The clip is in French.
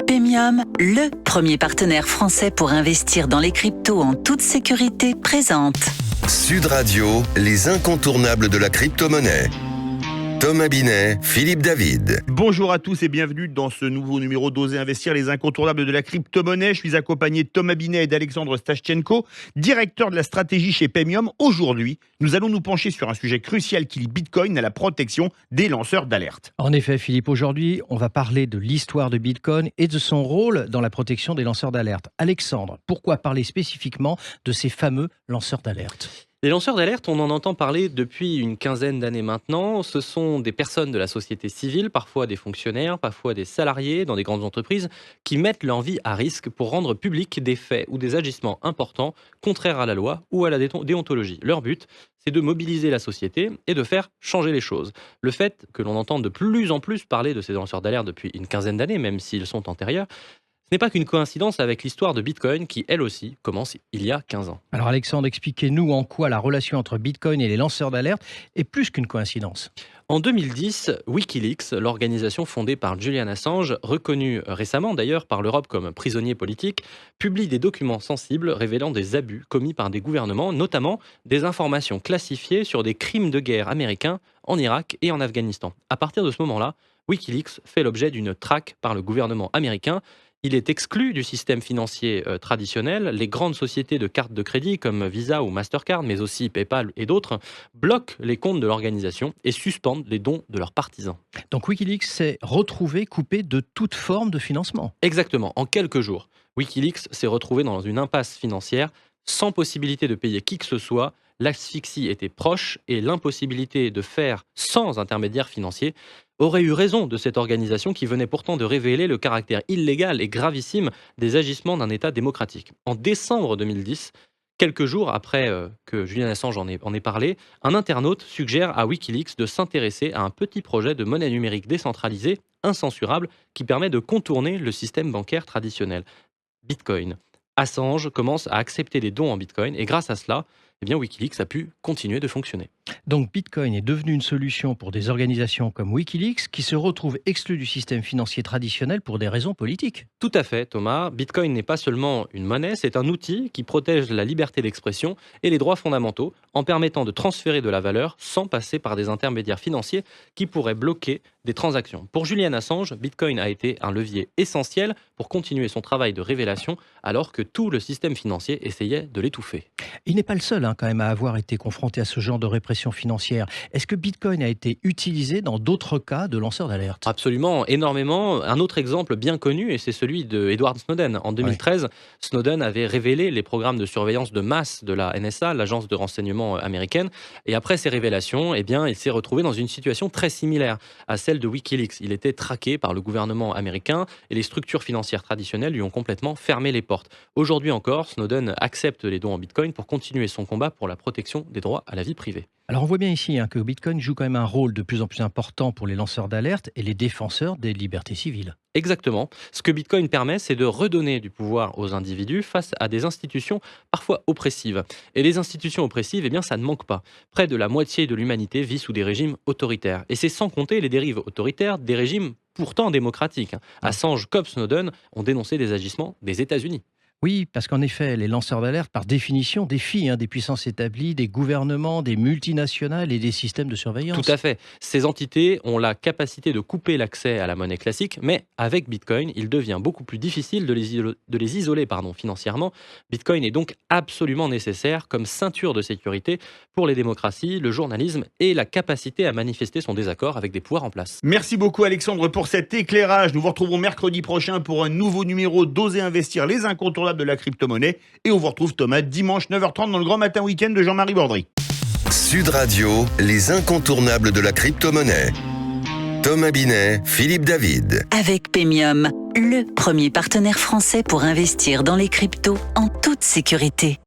Paymium, le premier partenaire français pour investir dans les cryptos en toute sécurité, présente Sud Radio, les incontournables de la crypto-monnaie. Thomas Binet, Philippe David. Bonjour à tous et bienvenue dans ce nouveau numéro d'Oser Investir, les incontournables de la crypto-monnaie. Je suis accompagné de Thomas Binet et d'Alexandre Stashchenko, directeur de la stratégie chez Paymium. Aujourd'hui, nous allons nous pencher sur un sujet crucial qui lie Bitcoin à la protection des lanceurs d'alerte. En effet, Philippe, aujourd'hui, on va parler de l'histoire de Bitcoin et de son rôle dans la protection des lanceurs d'alerte. Alexandre, pourquoi parler spécifiquement de ces fameux lanceurs d'alerte ? Les lanceurs d'alerte, on en entend parler depuis une quinzaine d'années maintenant. Ce sont des personnes de la société civile, parfois des fonctionnaires, parfois des salariés dans des grandes entreprises, qui mettent leur vie à risque pour rendre publics des faits ou des agissements importants contraires à la loi ou à la déontologie. Leur but, c'est de mobiliser la société et de faire changer les choses. Le fait que l'on entende de plus en plus parler de ces lanceurs d'alerte depuis une quinzaine d'années, même s'ils sont antérieurs, ce n'est pas qu'une coïncidence avec l'histoire de Bitcoin qui, elle aussi, commence il y a 15 ans. Alors Alexandre, expliquez-nous en quoi la relation entre Bitcoin et les lanceurs d'alerte est plus qu'une coïncidence. En 2010, Wikileaks, l'organisation fondée par Julian Assange, reconnue récemment d'ailleurs par l'Europe comme prisonnier politique, publie des documents sensibles révélant des abus commis par des gouvernements, notamment des informations classifiées sur des crimes de guerre américains en Irak et en Afghanistan. À partir de ce moment-là, Wikileaks fait l'objet d'une traque par le gouvernement américain. Il est exclu du système financier traditionnel. Les grandes sociétés de cartes de crédit comme Visa ou Mastercard, mais aussi PayPal et d'autres, bloquent les comptes de l'organisation et suspendent les dons de leurs partisans. Donc Wikileaks s'est retrouvé coupé de toute forme de financement. Exactement, en quelques jours, Wikileaks s'est retrouvé dans une impasse financière, sans possibilité de payer qui que ce soit. L'asphyxie était proche et l'impossibilité de faire sans intermédiaire financier aurait eu raison de cette organisation qui venait pourtant de révéler le caractère illégal et gravissime des agissements d'un État démocratique. En décembre 2010, quelques jours après que Julian Assange en ait parlé, un internaute suggère à Wikileaks de s'intéresser à un petit projet de monnaie numérique décentralisée, incensurable, qui permet de contourner le système bancaire traditionnel. Bitcoin. Assange commence à accepter des dons en Bitcoin et grâce à cela, Wikileaks a pu continuer de fonctionner. Donc Bitcoin est devenu une solution pour des organisations comme Wikileaks qui se retrouvent exclues du système financier traditionnel pour des raisons politiques. Tout à fait, Thomas. Bitcoin n'est pas seulement une monnaie, c'est un outil qui protège la liberté d'expression et les droits fondamentaux en permettant de transférer de la valeur sans passer par des intermédiaires financiers qui pourraient bloquer des transactions. Pour Julian Assange, Bitcoin a été un levier essentiel pour continuer son travail de révélation alors que tout le système financier essayait de l'étouffer. Il n'est pas le seul quand même à avoir été confronté à ce genre de répression financière. Est-ce que Bitcoin a été utilisé dans d'autres cas de lanceurs d'alerte ? Absolument, énormément. Un autre exemple bien connu, et c'est celui de Edward Snowden. En 2013, Snowden avait révélé les programmes de surveillance de masse de la NSA, l'agence de renseignement américaine. Et après ces révélations, il s'est retrouvé dans une situation très similaire à celle de Wikileaks. Il était traqué par le gouvernement américain et les structures financières traditionnelles lui ont complètement fermé les portes. Aujourd'hui encore, Snowden accepte les dons en Bitcoin pour continuer son combat pour la protection des droits à la vie privée. Alors on voit bien ici que Bitcoin joue quand même un rôle de plus en plus important pour les lanceurs d'alerte et les défenseurs des libertés civiles. Exactement. Ce que Bitcoin permet, c'est de redonner du pouvoir aux individus face à des institutions parfois oppressives. Et les institutions oppressives, ça ne manque pas. Près de la moitié de l'humanité vit sous des régimes autoritaires. Et c'est sans compter les dérives autoritaires des régimes pourtant démocratiques. Assange comme Snowden ont dénoncé des agissements des États-Unis. Oui, parce qu'en effet, les lanceurs d'alerte, par définition, défient des puissances établies, des gouvernements, des multinationales et des systèmes de surveillance. Tout à fait. Ces entités ont la capacité de couper l'accès à la monnaie classique, mais avec Bitcoin, il devient beaucoup plus difficile de les isoler financièrement. Bitcoin est donc absolument nécessaire comme ceinture de sécurité pour les démocraties, le journalisme et la capacité à manifester son désaccord avec des pouvoirs en place. Merci beaucoup Alexandre pour cet éclairage. Nous vous retrouvons mercredi prochain pour un nouveau numéro d'Oser Investir, les incontournables de la crypto-monnaie. Et on vous retrouve Thomas dimanche 9h30 dans le grand matin week-end de Jean-Marie Bordry. Sud Radio, les incontournables de la crypto-monnaie. Thomas Binet, Philippe David. avec Paymium, le premier partenaire français pour investir dans les cryptos en toute sécurité.